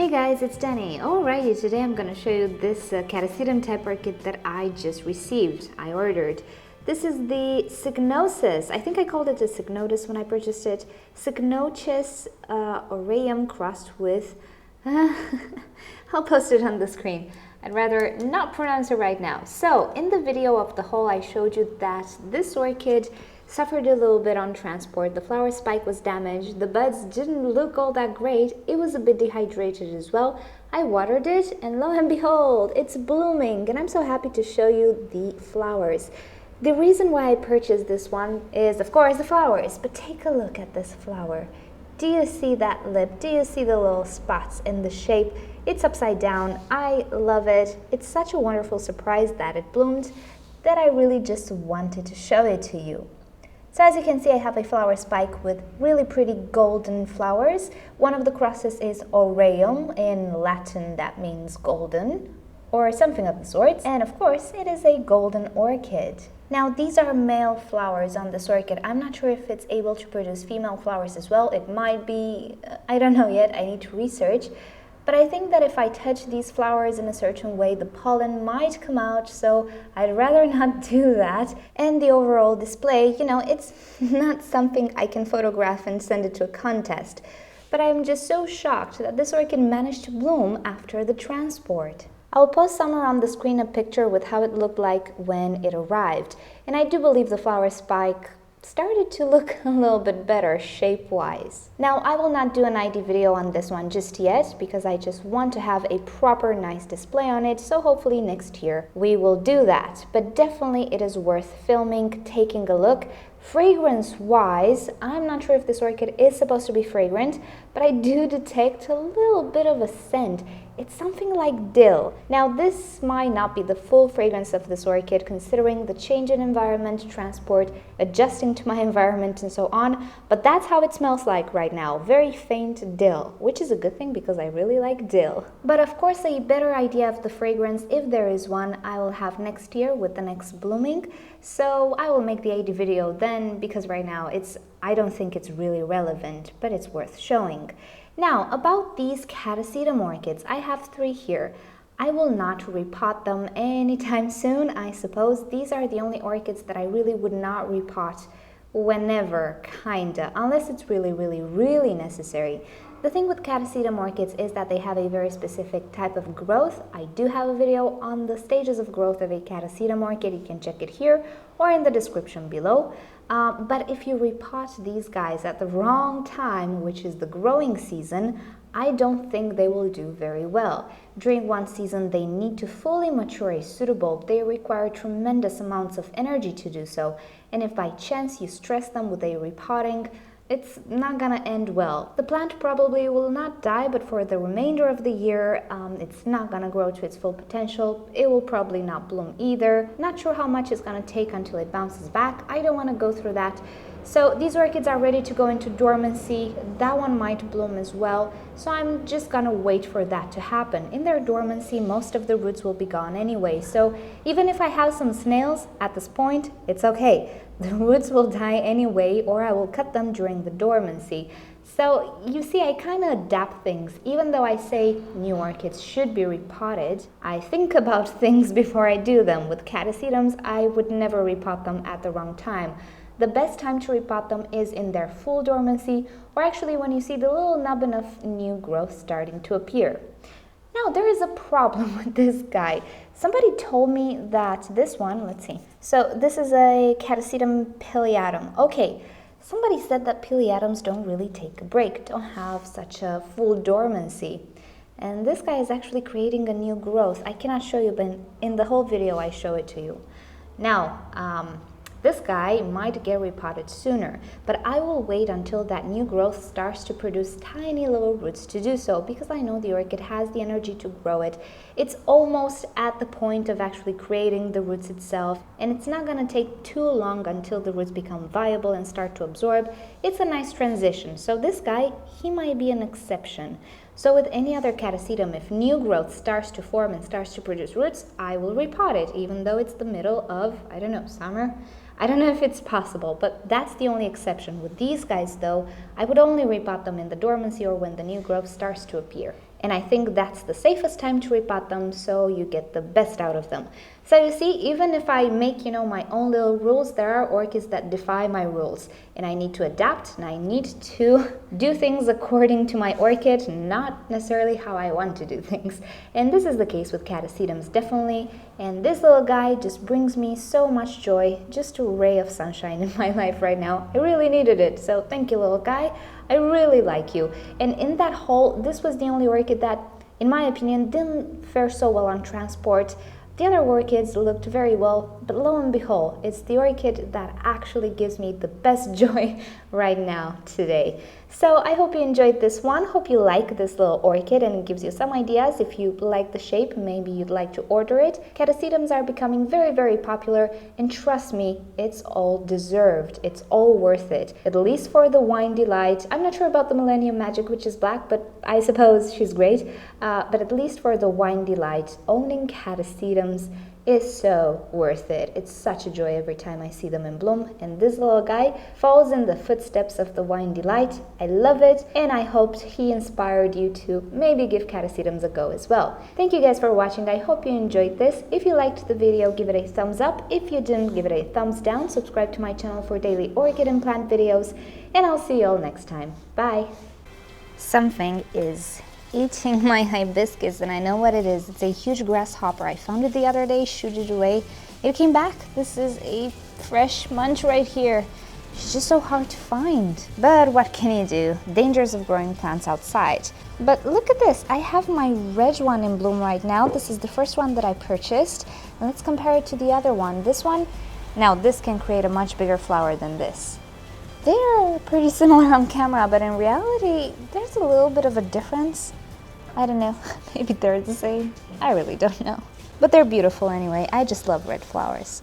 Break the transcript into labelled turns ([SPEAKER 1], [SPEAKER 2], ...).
[SPEAKER 1] Hey guys, it's Danny. Alrighty, today I'm going to show you this Catasetum type orchid that I just received. I ordered. This is the Cycnoches. I think I called it a Cycnoches when I purchased it. Cycnoches aureum crossed with... I'll post it on the screen. I'd rather not pronounce it right now. So, in the video of the haul, I showed you that this orchid suffered a little bit on transport. The flower spike was damaged. The buds didn't look all that great. It was a bit dehydrated as well. I watered it and lo and behold, it's blooming. And I'm so happy to show you the flowers. The reason why I purchased this one is, of course, the flowers. But take a look at this flower. Do you see that lip? Do you see the little spots in the shape? It's upside down. I love it. It's such a wonderful surprise that it bloomed that I really just wanted to show it to you. So as you can see, I have a flower spike with really pretty golden flowers. One of the crosses is aureum. In Latin, that means golden, or something of the sort. And of course, it is a golden orchid. Now, these are male flowers on this orchid. I'm not sure if it's able to produce female flowers as well. It might be, I don't know yet, I need to research. But I think that if I touch these flowers in a certain way, the pollen might come out, so I'd rather not do that. And the overall display, you know, it's not something I can photograph and send it to a contest. But I'm just so shocked that this orchid managed to bloom after the transport. I'll post somewhere on the screen a picture with how it looked like when it arrived. And I do believe the flower spike started to look a little bit better shape-wise. Now, I will not do an ID video on this one just yet because I just want to have a proper nice display on it, so hopefully next year we will do that. But definitely it is worth filming, taking a look. Fragrance-wise, I'm not sure if this orchid is supposed to be fragrant, but I do detect a little bit of a scent. It's something like dill. Now, this might not be the full fragrance of this orchid, considering the change in environment, transport, adjusting to my environment, and so on, but that's how it smells like right now. Very faint dill, which is a good thing because I really like dill. But of course, a better idea of the fragrance, if there is one, I will have next year with the next blooming. So I will make the ID video then, because right now I don't think it's really relevant, but it's worth showing. Now, about these Catasetum orchids, I have 3 here. I will not repot them anytime soon, I suppose. These are the only orchids that I really would not repot whenever, kinda, unless it's really necessary. The thing with Catasetum orchids is that they have a very specific type of growth. I do have a video on the stages of growth of a Catasetum orchid. You can check it here or in the description below. But if you repot these guys at the wrong time, which is the growing season, I don't think they will do very well. During one season, they need to fully mature a pseudobulb. They require tremendous amounts of energy to do so. And if by chance you stress them with a repotting, it's not gonna end well. The plant probably will not die, but for the remainder of the year, it's not gonna grow to its full potential. It will probably not bloom either. Not sure how much it's gonna take until it bounces back. I don't wanna go through that. So these orchids are ready to go into dormancy. That one might bloom as well. So I'm just gonna wait for that to happen. In their dormancy, most of the roots will be gone anyway. So even if I have some snails at this point, it's okay. The roots will die anyway, or I will cut them during the dormancy. So you see, I kind of adapt things. Even though I say new orchids should be repotted, I think about things before I do them. With Catasetums, I would never repot them at the wrong time. The best time to repot them is in their full dormancy, or actually when you see the little nubbin of new growth starting to appear. Now, there is a problem with this guy. Somebody told me that this one, let's see. So this is a Catasetum pileatum. Okay, somebody said that pileatums don't really take a break, don't have such a full dormancy. And this guy is actually creating a new growth. I cannot show you, but in the whole video I show it to you. Now, this guy might get repotted sooner, but I will wait until that new growth starts to produce tiny little roots to do so, because I know the orchid has the energy to grow it. It's almost at the point of actually creating the roots itself, and it's not going to take too long until the roots become viable and start to absorb. It's a nice transition. So this guy, he might be an exception. So with any other Catasetum, if new growth starts to form and starts to produce roots, I will repot it, even though it's the middle of, I don't know, summer. I don't know if it's possible, but that's the only exception. With these guys, though, I would only repot them in the dormancy or when the new growth starts to appear. and I think that's the safest time to repot them so you get the best out of them. So you see, even if I make, my own little rules, there are orchids that defy my rules, and I need to adapt and I need to do things according to my orchid, not necessarily how I want to do things. And this is the case with Catasetums, definitely. And this little guy just brings me so much joy, just a ray of sunshine in my life right now. I really needed it, so thank you, little guy. I really like you. And in that haul, this was the only orchid that, in my opinion, didn't fare so well on transport. The other orchids looked very well, but lo and behold, it's the orchid that actually gives me the best joy right now today. So I hope you enjoyed this one. Hope you like this little orchid and it gives you some ideas. If you like the shape, maybe you'd like to order it. Catasetums are becoming very, very popular, and trust me, it's all deserved. It's all worth it, at least for the wine delight. I'm not sure about the Millennium Magic, which is black, but I suppose she's great. But at least for the wine delight, owning Catasetums is so worth it. It's such a joy every time I see them in bloom, and this little guy follows in the footsteps of the wine delight. I love it, and I hoped he inspired you to maybe give Catasetums a go as well. Thank you guys for watching. I hope you enjoyed this. If you liked the video, give it a thumbs up. If you didn't, give it a thumbs down. Subscribe to my channel for daily orchid and plant videos, and I'll see you all next time. Bye. Something is eating my hibiscus, and I know what it is. It's a huge grasshopper. I found it the other day, shooed it away. It came back. This is a fresh munch right here. It's just so hard to find. But what can you do? Dangers of growing plants outside. But look at this. I have my red one in bloom right now. This is the first one that I purchased. And let's compare it to the other one. This one, now this can create a much bigger flower than this. They're pretty similar on camera, but in reality, there's a little bit of a difference. I don't know, maybe they're the same. I really don't know. But they're beautiful anyway. I just love red flowers.